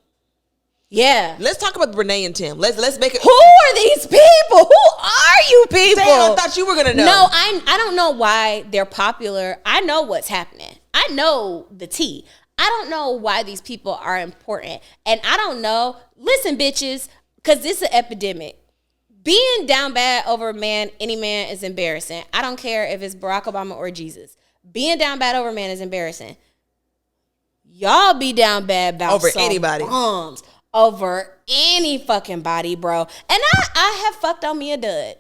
C: Yeah.
B: Let's talk about Brenay and Tim. Let's make it.
C: Who are these people? Who are you people?
B: Damn, I thought you were going to know.
C: No, I don't know why they're popular. I know what's happening. I know the tea. I don't know why these people are important. And I don't know. Listen, bitches, because this is an epidemic. Being down bad over a man, any man, is embarrassing. I don't care if it's Barack Obama or Jesus. Being down bad over a man is embarrassing. Y'all be down bad about
B: over
C: some
B: anybody.
C: Bums, over any fucking body, bro. And I have fucked on me a dud.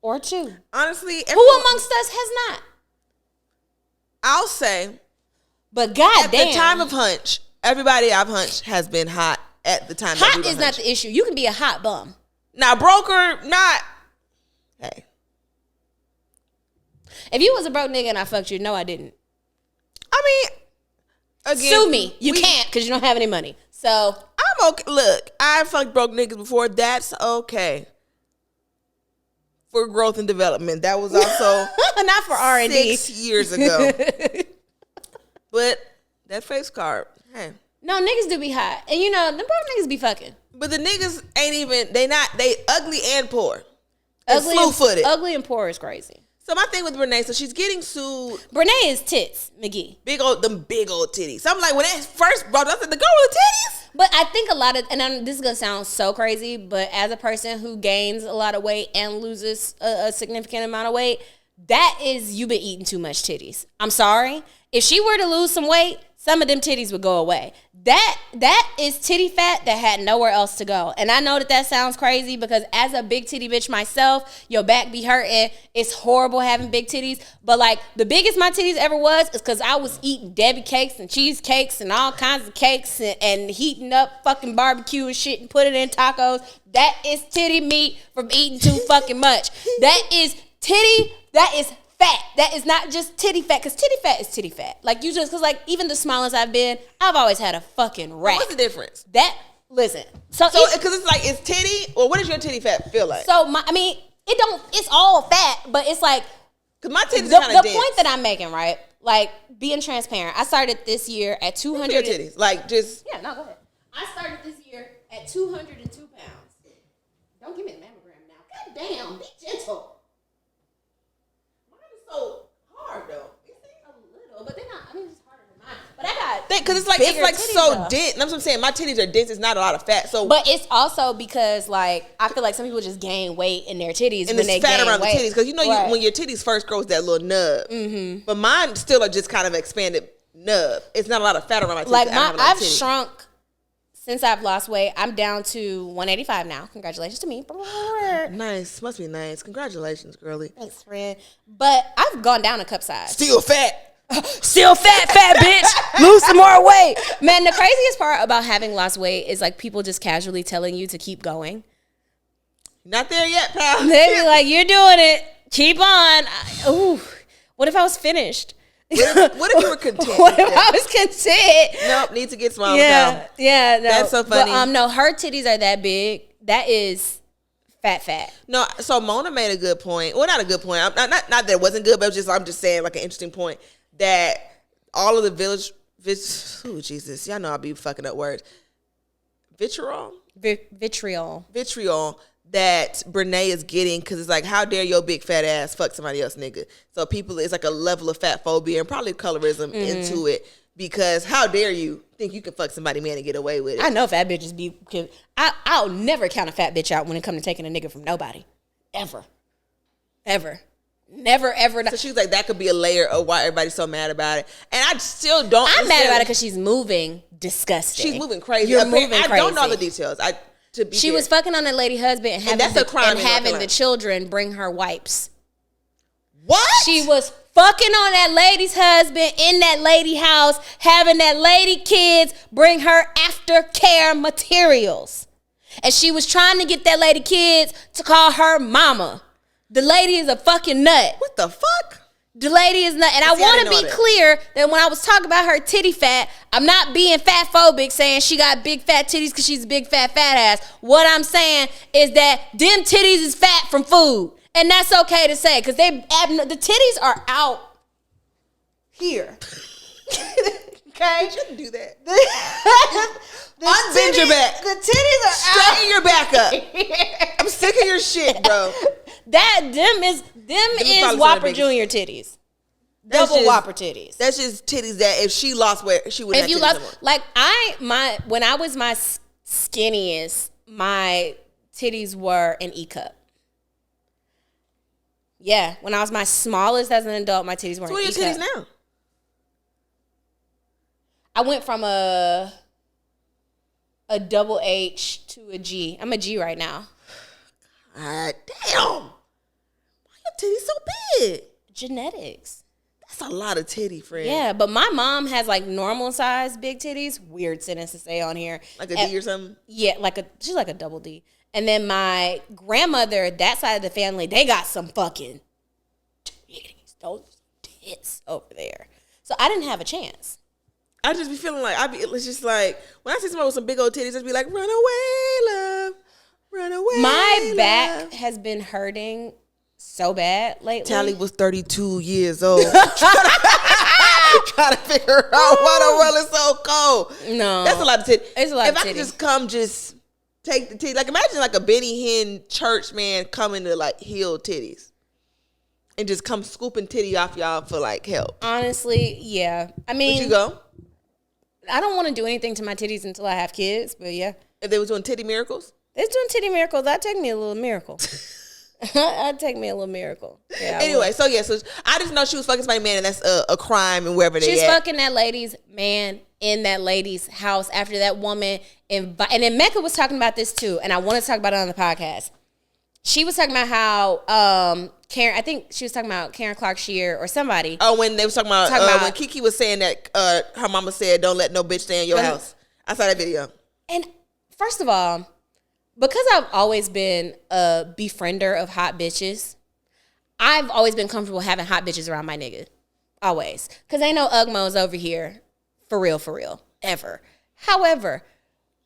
C: Or two.
B: Honestly.
C: Who amongst us has not?
B: I'll say.
C: But goddamn.
B: At the time of hunch, everybody I've hunched has been hot at the time.
C: Hot is not the issue. You can be a hot bum.
B: Now, broker, not. Hey.
C: If you was a broke nigga and I fucked you, no, I didn't.
B: I mean, again.
C: Sue me. You can't because you don't have any money. So.
B: I'm okay. Look, I fucked broke niggas before. That's okay. For growth and development. That was also.
C: Not for R&D.
B: 6 years ago. But that face card, hey.
C: No, niggas do be hot. And you know, them broke niggas be fucking.
B: But the niggas ain't even, they ugly and poor.
C: Ugly and poor is crazy.
B: So my thing with Brenay, so she's getting sued.
C: Brenay is tits, McGee.
B: Big old titties. So I'm like, when that first brought up, I said, the girl with the titties?
C: But I think a lot of, and this is going to sound so crazy, but as a person who gains a lot of weight and loses a significant amount of weight, that is, you've been eating too much titties. I'm sorry. If she were to lose some weight, some of them titties would go away. That is titty fat that had nowhere else to go. And I know that sounds crazy because as a big titty bitch myself, your back be hurting. It's horrible having big titties. But like the biggest my titties ever was is because I was eating Debbie cakes and cheesecakes and all kinds of cakes and heating up fucking barbecue and shit and put it in tacos. That is titty meat from eating too fucking much. That is titty, that is fat. That is not just titty fat, because titty fat is titty fat. Like, you just, because, like, even the smallest I've been, I've always had a fucking rack.
B: What's the difference?
C: Listen.
B: So because it's like, it's titty, or what does your titty fat feel like?
C: So, it's all fat, but it's like,
B: because my titties are kind of dense.
C: The point that I'm making, right? Like, being transparent. I started this year at 200.
B: Your titties, like, just.
C: Yeah, no, go ahead. I started this year at 202 pounds. Don't give me the mammogram now. God damn, be gentle. So hard though. It's a little, but they're not. I mean, it's harder than mine. But I got
B: because it's like so dense. That's what I'm saying. My titties are dense. It's not a lot of fat. So,
C: but it's also because like I feel like some people just gain weight in their titties
B: and
C: when they
B: fat
C: gain
B: around
C: weight.
B: the titties because you know
C: right.
B: when your titties first grows that little nub. Mm-hmm. But mine still are just kind of expanded nub. It's not a lot of fat around my titties.
C: Like I've shrunk. Since I've lost weight, I'm down to 185 now. Congratulations to me.
B: Nice. Must be nice. Congratulations, girly.
C: Thanks, friend. But I've gone down a cup size.
B: Still fat.
C: Still fat bitch. Lose some more weight. Man, the craziest part about having lost weight is like people just casually telling you to keep going.
B: Not there yet, pal.
C: They be like, you're doing it. Keep on. Ooh. What if I was finished?
B: What if you were content?
C: What if I was content?
B: Nope, need to get smaller.
C: Yeah, no.
B: That's so funny.
C: But no, her titties are that big. That is fat. No,
B: so Mona made a good point. Well, not a good point. Not that it wasn't good, but I'm just saying like an interesting point that all of the Jesus, y'all know I'll be fucking up words. Vitriol that Brenay is getting, because it's like, how dare your big fat ass fuck somebody else, nigga? So people, it's like a level of fat phobia and probably colorism into it, because how dare you think you can fuck somebody, man, and get away with it?
C: I know fat bitches be. I'll never count a fat bitch out when it comes to taking a nigga from nobody, ever, never ever.
B: So she's like, that could be a layer of why everybody's so mad about it, and I still don't.
C: I'm mad about it because she's moving disgusting.
B: She's moving crazy.
C: You're moving crazy.
B: I don't know the details. She
C: was fucking on that lady husband and having the children bring her wipes.
B: What?
C: She was fucking on that lady's husband in that lady house, having that lady kids bring her aftercare materials. And she was trying to get that lady kids to call her mama. The lady is a fucking nut.
B: What the fuck?
C: The lady is not, and I want to be clear that when I was talking about her titty fat, I'm not being fat phobic saying she got big fat titties because she's a big fat ass. What I'm saying is that them titties is fat from food, and that's okay to say because the titties are out here. Okay,
B: you shouldn't do that. Unbend your back.
C: The titties are
B: straighten your back up. I'm sick of your shit, bro.
C: Them is Whopper Junior titties. Double Whopper titties.
B: That's just titties that if she lost weight, she wouldn't have titties anymore.
C: Like when I was my skinniest, my titties were an E cup. Yeah, when I was my smallest as an adult, my titties were an E cup.
B: So what are your titties now?
C: I went from a double H to a G. I'm a G right now.
B: God damn. Why your titties so big?
C: Genetics.
B: That's a lot of titty, friend.
C: Yeah, but my mom has like normal size big titties. Weird sentence to say on here.
B: Like a D or something?
C: Yeah, she's like a double D. And then my grandmother, that side of the family, they got some fucking titties. Those tits over there. So I didn't have a chance.
B: I just be feeling like, it's just like, when I see somebody with some big old titties, I just be like, run away, love. Run away.
C: My back has been hurting so bad lately.
B: Talley was 32 years old. Trying to figure out why the world is so cold.
C: No.
B: That's a lot of titties.
C: It's a lot of titties.
B: If I could just come, just take the titties. Like, imagine like a Benny Hinn church man coming to like heal titties. And just come scooping titty off y'all for like help.
C: Honestly, yeah. I mean.
B: Would you go?
C: I don't want to do anything to my titties until I have kids, but yeah.
B: If they was doing titty miracles?
C: They're doing titty miracles. That'd take me a little miracle. I'd take me a little miracle. Yeah,
B: anyway, so I just know she was fucking somebody's man, and that's a crime, and wherever they
C: she's
B: at.
C: fucking that lady's man in that lady's house after that woman and then Mecca was talking about this too, and I want to talk about it on the podcast. She was talking about how Karen, I think she was talking about Karen Clark Shear or somebody.
B: Oh, when they was talking about when Kiki was saying that her mama said, "Don't let no bitch stay in your house." I saw that video.
C: And first of all, because I've always been a befriender of hot bitches, I've always been comfortable having hot bitches around my nigga. Always. Because ain't no Ugmos over here. For real. Ever. However,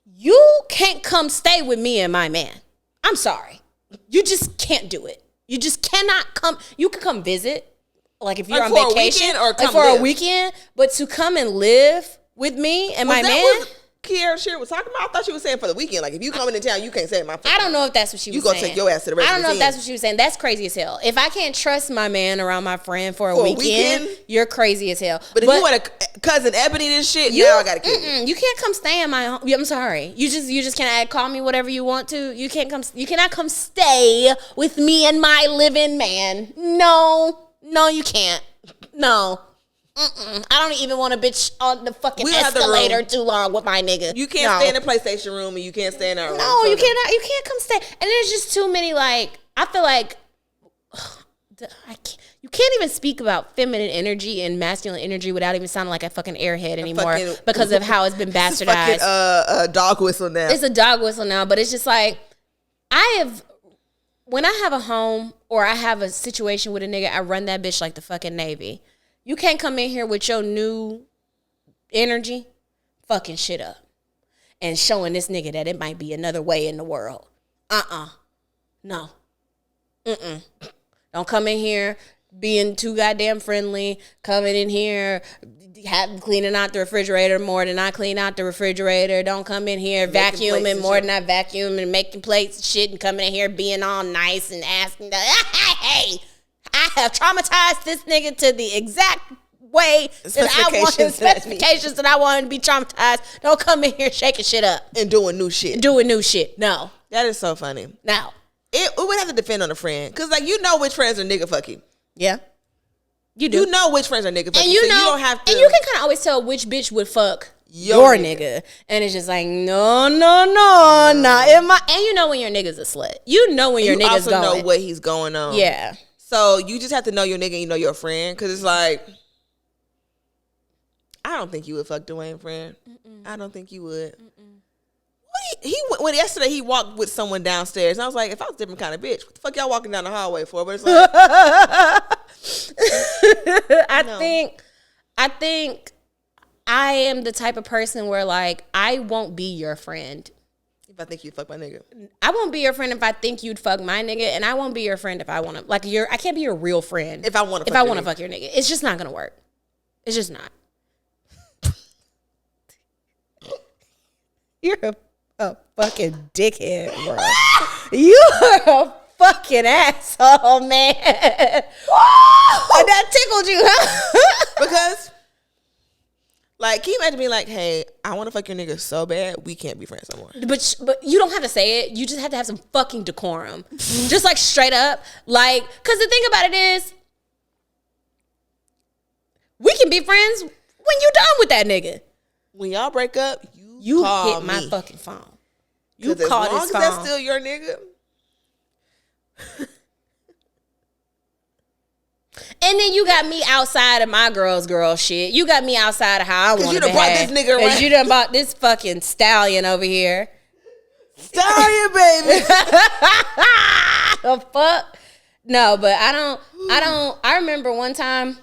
C: you can't come stay with me and my man. I'm sorry. You just can't do it. You just cannot come. You can come visit. Like if you're on vacation.
B: Or come
C: for
B: live.
C: a weekend. But to come and live with me and my man.
B: Kiara Shear was talking about? I thought she was saying for the weekend. Like, if you coming in town, you can't stay in my place.
C: I don't know if that's what she was saying.
B: You gonna take your ass to the rest
C: I
B: of
C: don't know
B: the
C: if that's what she was saying. That's crazy as hell. If I can't trust my man around my friend for a weekend, you're crazy as hell.
B: But if you want to cousin Ebony this shit, now I gotta kill you.
C: You can't come stay in my home. I'm sorry. You just can't call me whatever you want to. You cannot come stay with me and my living man. No, you can't. No. I don't even want a bitch on the fucking escalator too long with my nigga.
B: You can't stay in the PlayStation room, and you can't stay in our room.
C: No, you cannot. You can't come stay. And there's just too many. Like, I feel like you can't even speak about feminine energy and masculine energy without even sounding like a fucking airhead anymore because of how it's been bastardized.
B: It's a dog whistle now.
C: It's a dog whistle now, but it's just like when I have a home or I have a situation with a nigga, I run that bitch like the fucking Navy. You can't come in here with your new energy fucking shit up and showing this nigga that it might be another way in the world. No. Don't come in here being too goddamn friendly, coming in here cleaning out the refrigerator more than I clean out the refrigerator. Don't come in here vacuuming more than I vacuum and making plates and shit and coming in here being all nice and asking, hey, I have traumatized this nigga to the exact way that I want his specifications that I want him to be traumatized. Don't come in here shaking shit up.
B: And doing new shit.
C: No.
B: That is so funny.
C: No.
B: It would have to depend on a friend. Because, like, you know which friends are nigga fucking.
C: Yeah. You do.
B: You know which friends are nigga fucking.
C: And you don't have to. And you can kind of always tell which bitch would fuck your nigga. And it's just like, no. And you know when your nigga's a slut. You know when your nigga's going.
B: You also know what he's going on.
C: Yeah.
B: So you just have to know your nigga and you know your friend. Because it's like, I don't think you would fuck Dwayne friend. I don't think you would. When yesterday he walked with someone downstairs, and I was like, if I was a different kind of bitch, what the fuck y'all walking down the hallway for? But it's like,
C: I think I am the type of person where, like, I won't be your friend
B: if I think you'd fuck my nigga.
C: I won't be your friend if I think you'd fuck my nigga, and I won't be your friend if I want to. Like, I can't be your real friend
B: if I want to.
C: fuck your nigga. It's just not gonna work. It's just not. You're a fucking dickhead, bro. You are a fucking asshole, man. That tickled you, huh?
B: Because, like, can you imagine being like, hey, I want to fuck your nigga so bad, we can't be friends no more.
C: But you don't have to say it. You just have to have some fucking decorum. Just, like, straight up. Like, because the thing about it is, we can be friends when you done with that nigga.
B: When y'all break up,
C: you
B: call
C: hit my
B: me.
C: fucking phone. You
B: call this phone. As long as that's still your nigga.
C: And then you got me outside of my girl shit. You got me outside of how I want to behave.
B: You done brought this nigga around.
C: Because you done bought this fucking stallion over here.
B: Stallion, baby.
C: The fuck? No, but I remember one time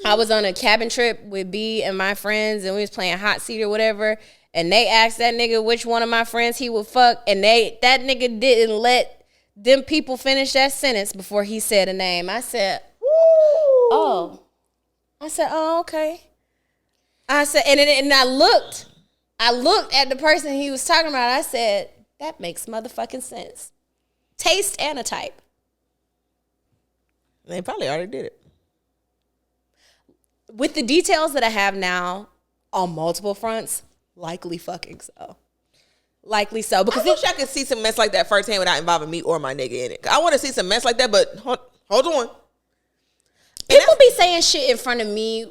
C: I was on a cabin trip with B and my friends, and we was playing hot seat or whatever, and they asked that nigga which one of my friends he would fuck, and that nigga didn't let them people finish that sentence before he said a name. I said, oh, okay. I said, and I looked at the person he was talking about. I said, that makes motherfucking sense. Taste and a type.
B: They probably already did it.
C: With the details that I have now on multiple fronts, likely fucking so. Likely so. Because
B: I wish I could see some mess like that firsthand without involving me or my nigga in it. I want to see some mess like that, but hold on.
C: People be saying shit in front of me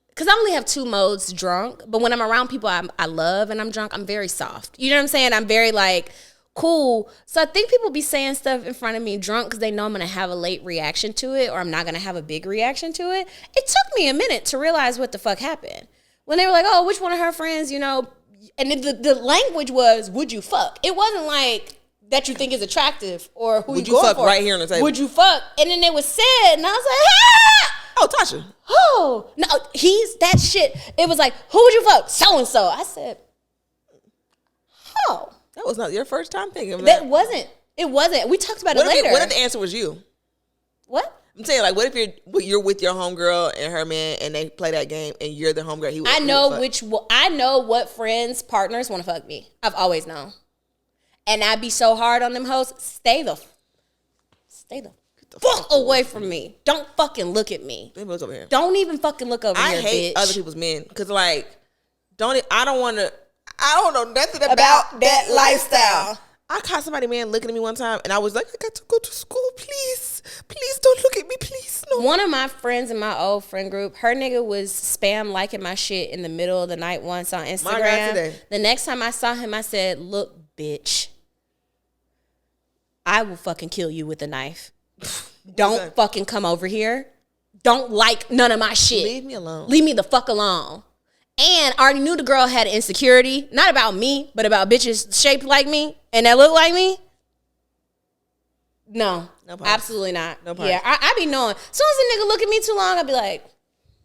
C: because I only have 2 modes drunk. But when I'm around people I love and I'm drunk, I'm very soft. You know what I'm saying? I'm very like cool. So I think people be saying stuff in front of me drunk because they know I'm going to have a late reaction to it or I'm not going to have a big reaction to it. It took me a minute to realize what the fuck happened. When they were like, oh, which one of her friends, you know, and the language was, would you fuck? It wasn't like that you think is attractive or who
B: would
C: you
B: you
C: going
B: fuck
C: for.
B: right here on the table?
C: Would you fuck? And then it was said, and I was like, ah!
B: Oh, Tasha.
C: Oh, no, he's that shit. It was like, who would you fuck? So-and-so. I said, oh.
B: That was not your first time thinking of that.
C: That wasn't. It wasn't. We talked about it later.
B: What if the answer was you?
C: What?
B: I'm saying, like, what if you're with your homegirl and her man and they play that game and you're the homegirl?
C: I know what friends, partners want to fuck me. I've always known. And I'd be so hard on them hoes. Stay the fuck away from me. Don't fucking look at me.
B: Let me look over here.
C: Don't even fucking look over here,
B: I hate
C: bitch.
B: other people's men because, like, I don't know nothing about that lifestyle. I caught somebody, man, looking at me one time, and I was like, I got to go to school, please. Please don't look at me, please. No.
C: One of my friends in my old friend group, her nigga was spam liking my shit in the middle of the night once on Instagram.
B: My God, today.
C: The next time I saw him, I said, look, bitch, I will fucking kill you with a knife. Don't fucking come over here. Don't like none of my shit.
B: Leave me alone.
C: Leave me the fuck alone. And I already knew the girl had insecurity, not about me, but about bitches shaped like me and that look like me. No absolutely not.
B: No part.
C: Yeah, I be knowing. As soon as a nigga look at me too long, I'll be like,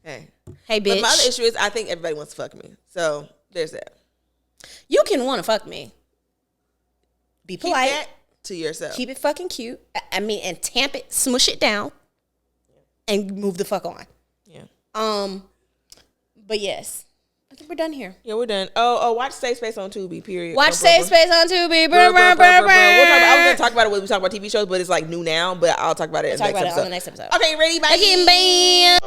B: hey,
C: bitch.
B: But my other issue is I think everybody wants to fuck me. So there's that.
C: You can want to fuck me. Be polite.
B: Keep that to yourself.
C: Keep it fucking cute. I mean, and tamp it, smush it down, and move the fuck on.
B: Yeah.
C: But yes. I think we're done here.
B: Yeah, we're done. Oh, watch Safe Space on Tubi, period.
C: Watch Safe Space on Tubi.
B: I was going to talk about it when we talk about TV shows, but it's like new now, but I'll talk about it in the next episode.
C: On the next episode.
B: Okay, ready? Bye.
C: Okay, bye.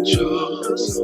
A: Jobs.